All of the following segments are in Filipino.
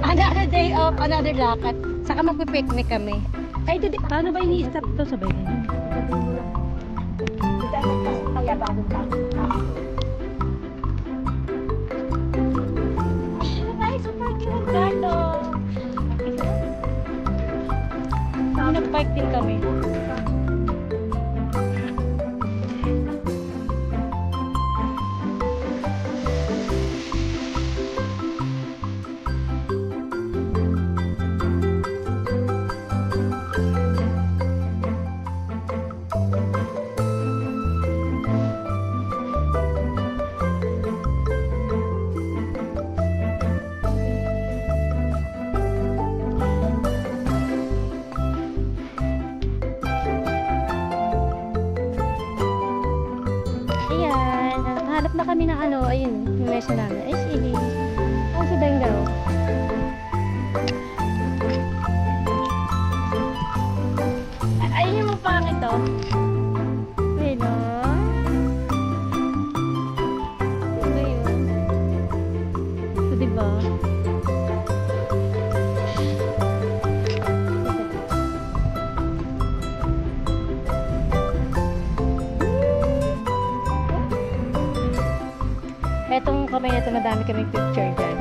Another day off, another lakad. Saka magpipiknik kami. Ay, dito, paano ba ini-stop to sa bayan? Kaya bagong taon. Ay, sa parking ng Carlo. Nag-park din kami. Ayan, hanap na kami ng ano, ayun, yung mesa namin. Ay, sige. Ang si Bengal. Ayun yung pangit to. Ayun o. Ano yun? So, diba? Etong kamay na ito, madami kaming picture dyan.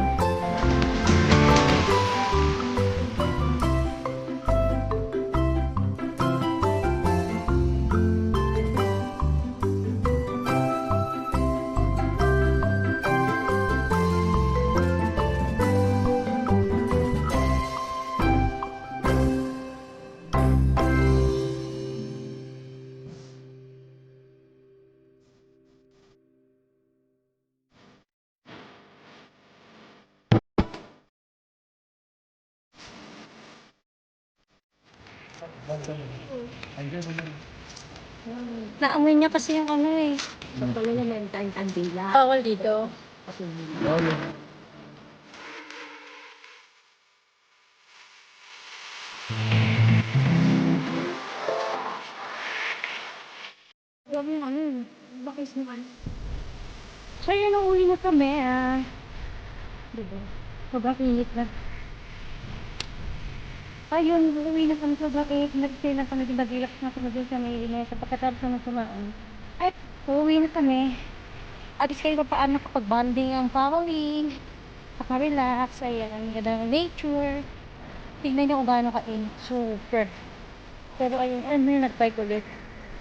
Naamoy niya kasi yung ano eh. Pagkala naman tayong kandila. Bawal dito. Grabe yung ano eh. Bakit naman? So yun, uuwi na kami ah. Diba? Sobrang init na. Ayun, uuwi na kami sobrang init. Nag-stay na kami, nag-relax na kami dun sa may init. Pagkatapos na sumaan. Ay, uuwi na kami. At least kayo paano kapag bonding ang family. Naka-relax, ayan, ganda ng nature. Tignan niyo kung gaano ka-init. Super. Pero ayun, ano yung nag-bike ulit.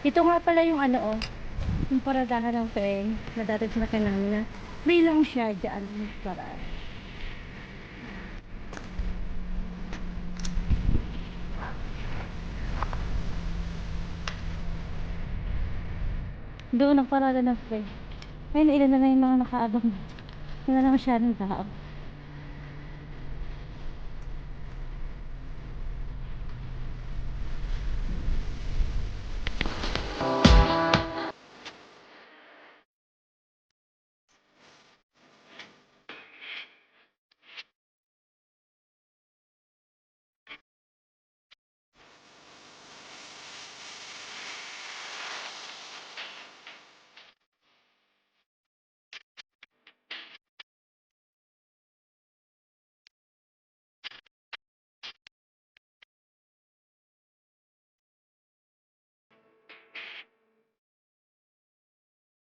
Dito nga pala yung ano oh. Yung paradahan ng train. Na dati sinakyan namin na. May lang siya dyan. Para. Doon ang parada ng train. Ayun, ilan na yung mga nakaabang. Hindi na masyadong tao.